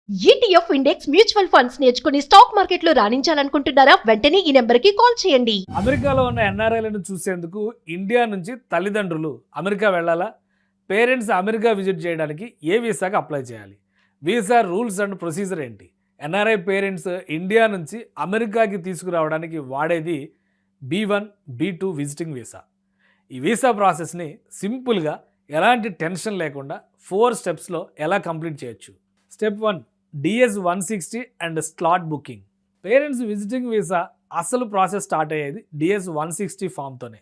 ETF index mutual funds నేర్చుకుని stock మార్కెట్లో రాణించాలనుకుంటున్నారా? వెంటనే ఈ నెంబర్కి కాల్ చేయండి. అమెరికాలో ఉన్న ఎన్ఆర్ఐలను చూసేందుకు ఇండియా నుంచి తల్లిదండ్రులు అమెరికా వెళ్ళాలా? పేరెంట్స్ అమెరికా విజిట్ చేయడానికి ఏ వీసాకి అప్లై చేయాలి? వీసా రూల్స్ అండ్ ప్రొసీజర్ ఏంటి? ఎన్ఆర్ఐ పేరెంట్స్ ఇండియా నుంచి అమెరికాకి తీసుకురావడానికి వాడేది B1, B2 విజిటింగ్ వీసా. ఈ వీసా ప్రాసెస్ని సింపుల్గా ఎలాంటి టెన్షన్ లేకుండా 4 స్టెప్స్లో ఎలా కంప్లీట్ చేయొచ్చు? Step 1, DS-160 and slot booking. Parents visiting visa అసలు ప్రాసెస్ స్టార్ట్ అయ్యేది DS-160 ఫామ్తోనే.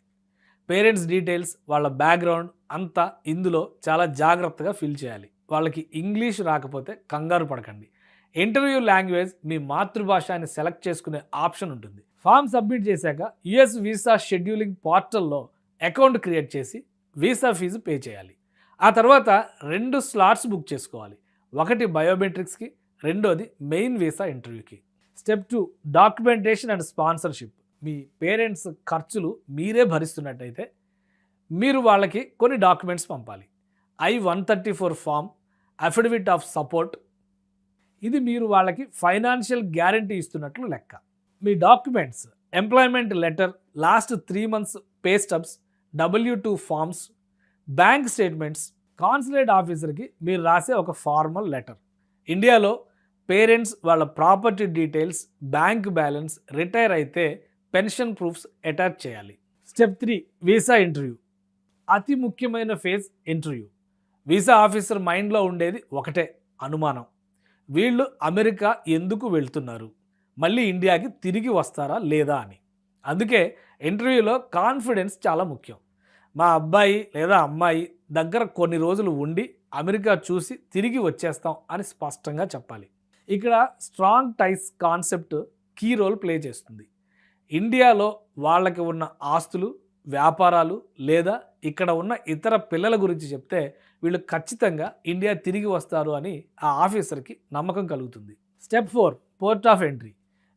పేరెంట్స్ డీటెయిల్స్, వాళ్ళ బ్యాక్గ్రౌండ్ అంతా ఇందులో చాలా జాగ్రత్తగా ఫిల్ చేయాలి. వాళ్ళకి ఇంగ్లీష్ రాకపోతే కంగారు పడకండి. ఇంటర్వ్యూ లాంగ్వేజ్ మీ మాతృభాష అని సెలెక్ట్ చేసుకునే ఆప్షన్ ఉంటుంది. ఫామ్ సబ్మిట్ చేశాక US వీసా షెడ్యూలింగ్ పోర్టల్లో అకౌంట్ క్రియేట్ చేసి వీసా ఫీజు పే చేయాలి. ఆ తర్వాత 2 స్లాట్స్ బుక్ చేసుకోవాలి. ఒకటి బయోమెట్రిక్స్కి, రెండోది మెయిన్ వీసా ఇంటర్వ్యూకి. Step 2, documentation and sponsorship. Me parents ఖర్చులు మీరే భరిస్తున్నట్టయితే మీరు వాళ్ళకి కొన్ని డాక్యుమెంట్స్ పంపాలి. I-134 form, affidavit of support. ఇది మీరు వాళ్ళకి ఫైనాన్షియల్ గ్యారంటీ ఇస్తున్నట్లు లెక్క. మీ documents employment letter, last 3 months pay stubs, W2 forms, bank statements, consulate ఆఫీసర్కి మీరు రాసే ఒక ఫార్మల్ లెటర్. ఇండియాలో పేరెంట్స్ వాళ్ళ property details, bank balance, retire అయితే పెన్షన్ ప్రూఫ్స్ అటాచ్ చేయాలి. Step 3, visa interview. అతి ముఖ్యమైన ఫేజ్ ఇంటర్వ్యూ. వీసా ఆఫీసర్ మైండ్లో ఉండేది ఒకటే అనుమానం: వీళ్ళు అమెరికా ఎందుకు వెళ్తున్నారు, మళ్ళీ ఇండియాకి తిరిగి వస్తారా లేదా అని. అందుకే ఇంటర్వ్యూలో కాన్ఫిడెన్స్ చాలా ముఖ్యం. మా అబ్బాయి లేదా అమ్మాయి దగ్గర కొన్ని రోజులు ఉండి అమెరికా చూసి తిరిగి వచ్చేస్తాం అని స్పష్టంగా చెప్పాలి. ఇక్కడ strong టైస్ concept key role play చేస్తుంది. ఇండియాలో వాళ్ళకి ఉన్న ఆస్తులు, వ్యాపారాలు లేదా ఇక్కడ ఉన్న ఇతర పిల్లల గురించి చెప్తే వీళ్ళు ఖచ్చితంగా ఇండియా తిరిగి వస్తారు అని ఆ ఆఫీసర్కి నమ్మకం కలుగుతుంది. Step 4, port of entry.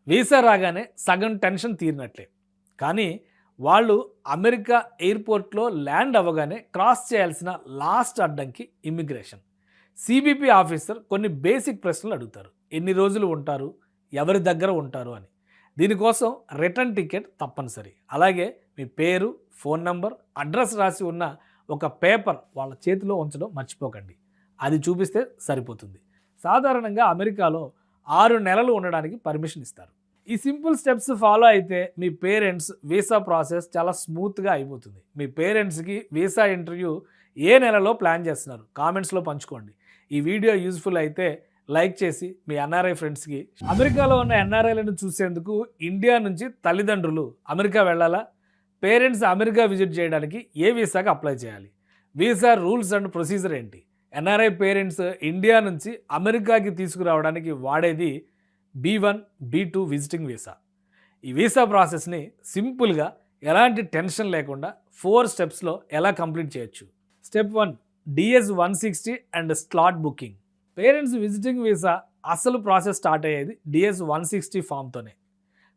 Visa రాగానే సగం టెన్షన్ తీరినట్లే. కానీ వాళ్ళు అమెరికా ఎయిర్పోర్ట్లో ల్యాండ్ అవ్వగానే క్రాస్ చేయాల్సిన లాస్ట్ అడ్డంకి ఇమ్మిగ్రేషన్. CBP ఆఫీసర్ కొన్ని బేసిక్ ప్రశ్నలు అడుగుతారు. ఎన్ని రోజులు ఉంటారు, ఎవరి దగ్గర ఉంటారు అని. దీనికోసం రిటర్న్ టికెట్ తప్పనిసరి. అలాగే మీ పేరు, ఫోన్ నంబర్, అడ్రస్ రాసి ఉన్న ఒక పేపర్ వాళ్ళ చేతిలో ఉంచడం మర్చిపోకండి. అది చూపిస్తే సరిపోతుంది. సాధారణంగా అమెరికాలో 6 నెలలు ఉండడానికి పర్మిషన్ ఇస్తారు. ఈ సింపుల్ స్టెప్స్ ఫాలో అయితే మీ పేరెంట్స్ వీసా ప్రాసెస్ చాలా స్మూత్గా అయిపోతుంది. మీ పేరెంట్స్కి వీసా ఇంటర్వ్యూ ఏ నెలలో ప్లాన్ చేస్తున్నారు కామెంట్స్లో పంచుకోండి. ఈ వీడియో యూజ్ఫుల్ అయితే లైక్ చేసి మీ ఎన్ఆర్ఐ ఫ్రెండ్స్కి. అమెరికాలో ఉన్న ఎన్ఆర్ఐలను చూసేందుకు ఇండియా నుంచి తల్లిదండ్రులు అమెరికా వెళ్ళాలా? పేరెంట్స్ అమెరికా విజిట్ చేయడానికి ఏ వీసాకి అప్లై చేయాలి? వీసా రూల్స్ అండ్ ప్రొసీజర్ ఏంటి? ఎన్ఆర్ఐ పేరెంట్స్ ఇండియా నుంచి అమెరికాకి తీసుకురావడానికి వాడేది B1, B2 విజిటింగ్ వీసా. ఈ వీసా ప్రాసెస్ని సింపుల్గా ఎలాంటి టెన్షన్ లేకుండా 4 స్టెప్స్లో ఎలా కంప్లీట్ చేయొచ్చు? Step 1, DS-160 and slot booking. Parents visiting visa అసలు ప్రాసెస్ స్టార్ట్ అయ్యేది DS-160 ఫామ్తోనే.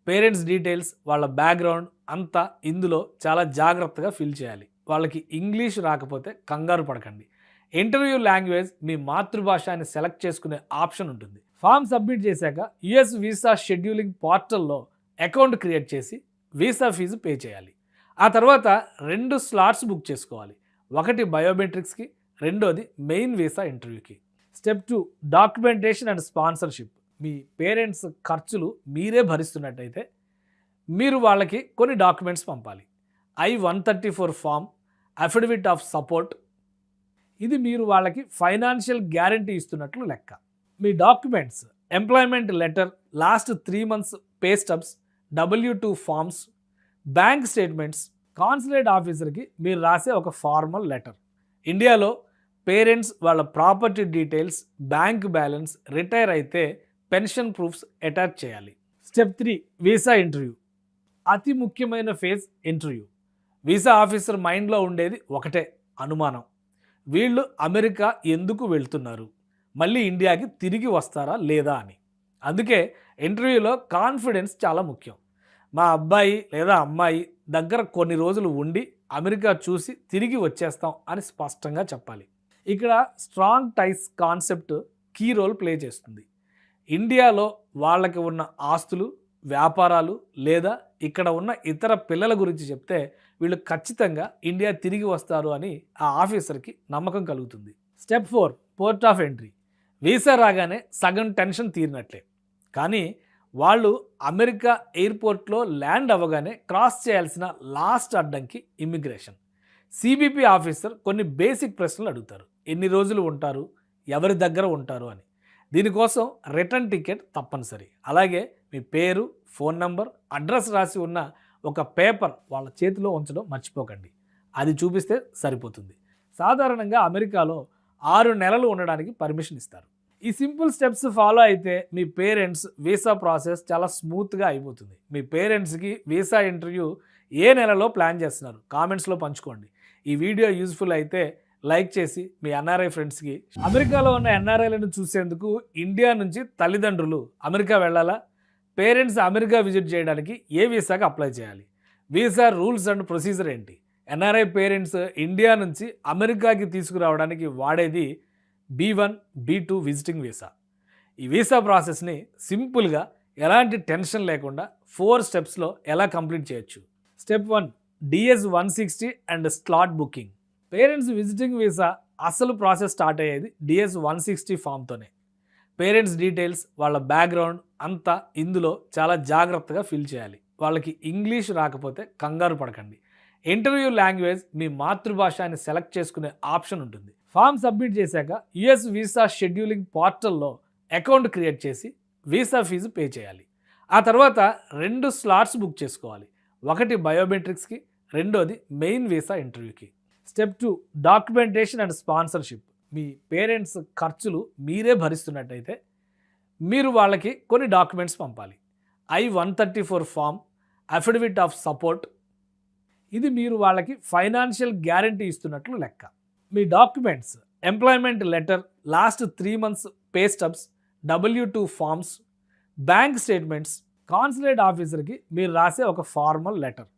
పేరెంట్స్ డీటెయిల్స్, వాళ్ళ బ్యాక్గ్రౌండ్ అంతా ఇందులో చాలా జాగ్రత్తగా ఫిల్ చేయాలి. వాళ్ళకి ఇంగ్లీష్ రాకపోతే కంగారు పడకండి. ఇంటర్వ్యూ లాంగ్వేజ్ మీ మాతృభాష అని సెలెక్ట్ చేసుకునే ఆప్షన్ ఉంటుంది. ఫామ్ సబ్మిట్ చేశాక US వీసా షెడ్యూలింగ్ పోర్టల్లో అకౌంట్ క్రియేట్ చేసి వీసా ఫీజు పే చేయాలి. ఆ తర్వాత 2 స్లాట్స్ బుక్ చేసుకోవాలి. ఒకటి బయోమెట్రిక్స్కి, రెండోది మెయిన్ వీసా ఇంటర్వ్యూకి. Step 2, documentation and sponsorship. Me parents ఖర్చులు మీరే భరిస్తున్నట్టయితే మీరు వాళ్ళకి కొన్ని డాక్యుమెంట్స్ పంపాలి. I-134 form, affidavit of support. ఇది మీరు వాళ్ళకి ఫైనాన్షియల్ గ్యారంటీ ఇస్తున్నట్లు లెక్క. మీ documents employment letter, last 3 months pay stubs, W2 forms, bank statements, consulate ఆఫీసర్కి మీరు రాసే ఒక ఫార్మల్ లెటర్. ఇండియాలో పేరెంట్స్ వాళ్ళ property details, bank balance, retire అయితే పెన్షన్ ప్రూఫ్స్ అటాచ్ చేయాలి. Step 3, visa interview. అతి ముఖ్యమైన ఫేజ్ ఇంటర్వ్యూ. వీసా ఆఫీసర్ మైండ్లో ఉండేది ఒకటే అనుమానం: వీళ్ళు అమెరికా ఎందుకు వెళ్తున్నారు, మళ్ళీ ఇండియాకి తిరిగి వస్తారా లేదా అని. అందుకే ఇంటర్వ్యూలో కాన్ఫిడెన్స్ చాలా ముఖ్యం. మా అబ్బాయి లేదా అమ్మాయి దగ్గర కొన్ని రోజులు ఉండి అమెరికా చూసి తిరిగి వచ్చేస్తాం అని స్పష్టంగా చెప్పాలి. ఇక్కడ strong టైస్ concept key role play చేస్తుంది. ఇండియాలో వాళ్ళకి ఉన్న ఆస్తులు, వ్యాపారాలు లేదా ఇక్కడ ఉన్న ఇతర పిల్లల గురించి చెప్తే వీళ్ళు ఖచ్చితంగా ఇండియా తిరిగి వస్తారు అని ఆ ఆఫీసర్కి నమ్మకం కలుగుతుంది. Step 4, port of entry. Visa రాగానే సగం టెన్షన్ తీరినట్లే. కానీ వాళ్ళు అమెరికా ఎయిర్పోర్ట్లో ల్యాండ్ అవ్వగానే క్రాస్ చేయాల్సిన లాస్ట్ అడ్డంకి ఇమ్మిగ్రేషన్. సిబిపి ఆఫీసర్ కొన్ని బేసిక్ ప్రశ్నలు అడుగుతారు. ఎన్ని రోజులు ఉంటారు, ఎవరి దగ్గర ఉంటారు అని. దీనికోసం రిటర్న్ టికెట్ తప్పనిసరి. అలాగే మీ పేరు, ఫోన్ నంబర్, అడ్రస్ రాసి ఉన్న ఒక పేపర్ వాళ్ళ చేతిలో ఉంచడం మర్చిపోకండి. అది చూపిస్తే సరిపోతుంది. సాధారణంగా అమెరికాలో 6 నెలలు ఉండడానికి పర్మిషన్ ఇస్తారు. ఈ సింపుల్ స్టెప్స్ ఫాలో అయితే మీ పేరెంట్స్ వీసా ప్రాసెస్ చాలా స్మూత్గా అయిపోతుంది. మీ పేరెంట్స్కి వీసా ఇంటర్వ్యూ ఏ నెలలో ప్లాన్ చేస్తున్నారు కామెంట్స్లో పంచుకోండి. ఈ వీడియో యూజ్ఫుల్ అయితే లైక్ చేసి మీ ఎన్ఆర్ఐ ఫ్రెండ్స్కి. అమెరికాలో ఉన్న ఎన్ఆర్ఐలను చూసేందుకు ఇండియా నుంచి తల్లిదండ్రులు అమెరికా వెళ్ళాలా? పేరెంట్స్ అమెరికా విజిట్ చేయడానికి ఏ వీసాకి అప్లై చేయాలి? వీసా రూల్స్ అండ్ ప్రొసీజర్ ఏంటి? ఎన్ఆర్ఐ పేరెంట్స్ ఇండియా నుంచి అమెరికాకి తీసుకురావడానికి వాడేది B1, B2 విజిటింగ్ వీసా. ఈ వీసా ప్రాసెస్ని సింపుల్గా ఎలాంటి టెన్షన్ లేకుండా 4 స్టెప్స్లో ఎలా కంప్లీట్ చేయొచ్చు. Step 1, DS 160 and slot booking. Parents visiting visa అసలు ప్రాసెస్ స్టార్ట్ అయ్యేది DS 160 ఫామ్తోనే. పేరెంట్స్ డీటెయిల్స్, వాళ్ళ బ్యాక్గ్రౌండ్ అంతా ఇందులో చాలా జాగ్రత్తగా ఫిల్ చేయాలి. వాళ్ళకి ఇంగ్లీష్ రాకపోతే కంగారు పడకండి. ఇంటర్వ్యూ లాంగ్వేజ్ మీ మాతృభాష అని సెలెక్ట్ చేసుకునే ఆప్షన్ ఉంటుంది. ఫామ్ సబ్మిట్ చేశాక US వీసా షెడ్యూలింగ్ పోర్టల్లో అకౌంట్ క్రియేట్ చేసి వీసా ఫీజు పే చేయాలి. ఆ తర్వాత 2 స్లాట్స్ బుక్ చేసుకోవాలి. ఒకటి బయోమెట్రిక్స్కి, రెండోది మెయిన్ వీసా ఇంటర్వ్యూకి. Step 2, documentation and sponsorship. Me parents ఖర్చులు మీరే భరిస్తున్నట్టయితే మీరు వాళ్ళకి కొన్ని డాక్యుమెంట్స్ పంపాలి. I-134 form, affidavit of support. ఇది మీరు వాళ్ళకి ఫైనాన్షియల్ గ్యారంటీ ఇస్తున్నట్లు లెక్క. మీ documents employment letter, last 3 months pay stubs, W2 forms, bank statements, consulate ఆఫీసర్కి మీరు రాసే ఒక ఫార్మల్ లెటర్.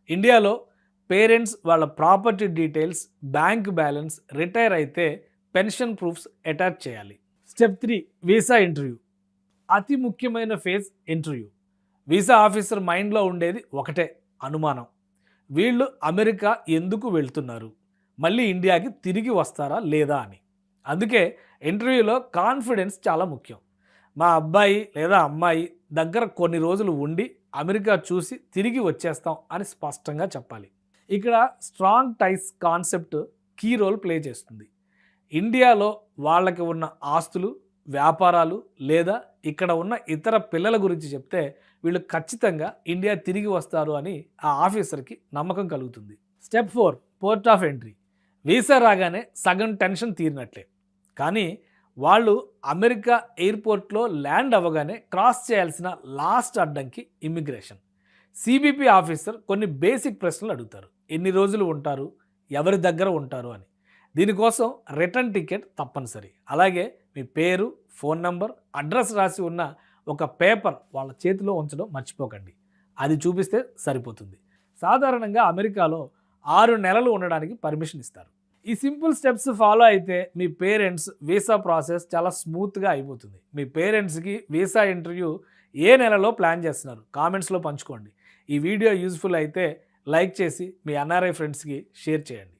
ఇండియాలో పేరెంట్స్ వాళ్ళ property details, bank balance, retire అయితే పెన్షన్ ప్రూఫ్స్ అటాచ్ చేయాలి. Step 3, visa interview. అతి ముఖ్యమైన ఫేజ్ ఇంటర్వ్యూ. వీసా ఆఫీసర్ మైండ్లో ఉండేది ఒకటే అనుమానం. వీళ్ళు అమెరికా ఎందుకు వెళ్తున్నారు, మళ్ళీ ఇండియాకి తిరిగి వస్తారా లేదా అని. అందుకే ఇంటర్వ్యూలో కాన్ఫిడెన్స్ చాలా ముఖ్యం. మా అబ్బాయి లేదా అమ్మాయి దగ్గర కొన్ని రోజులు ఉండి అమెరికా చూసి తిరిగి వచ్చేస్తాం అని స్పష్టంగా చెప్పాలి. ఇక్కడ strong టైస్ concept key role play చేస్తుంది. ఇండియాలో వాళ్ళకి ఉన్న ఆస్తులు, వ్యాపారాలు లేదా ఇక్కడ ఉన్న ఇతర పిల్లల గురించి చెప్తే వీళ్ళు ఖచ్చితంగా ఇండియా తిరిగి వస్తారు అని ఆ ఆఫీసర్కి నమ్మకం కలుగుతుంది. Step 4, port of entry. Visa రాగానే సగం టెన్షన్ తీరినట్లే. కానీ వాళ్ళు అమెరికా ఎయిర్పోర్ట్లో ల్యాండ్ అవ్వగానే క్రాస్ చేయాల్సిన లాస్ట్ అడ్డంకి ఇమ్మిగ్రేషన్. సిబిపి ఆఫీసర్ కొన్ని బేసిక్ ప్రశ్నలు అడుగుతారు. ఎన్ని రోజులు ఉంటారు, ఎవరి దగ్గర ఉంటారు అని. దీనికోసం రిటర్న్ టికెట్ తప్పనిసరి. అలాగే మీ పేరు, ఫోన్ నంబర్, అడ్రస్ రాసి ఉన్న ఒక పేపర్ వాళ్ళ చేతిలో ఉంచడం మర్చిపోకండి. అది చూపిస్తే సరిపోతుంది. సాధారణంగా అమెరికాలో 6 నెలలు ఉండడానికి పర్మిషన్ ఇస్తారు. ఈ సింపుల్ స్టెప్స్ ఫాలో అయితే మీ పేరెంట్స్ వీసా ప్రాసెస్ చాలా స్మూత్గా అయిపోతుంది. మీ పేరెంట్స్కి వీసా ఇంటర్వ్యూ ఏ నెలలో ప్లాన్ చేస్తున్నారు కామెంట్స్లో పంచుకోండి. ఈ వీడియో యూజ్ఫుల్ అయితే లైక్ చేసి మీ ఎన్ఆర్ఐ ఫ్రెండ్స్కి షేర్ చేయండి.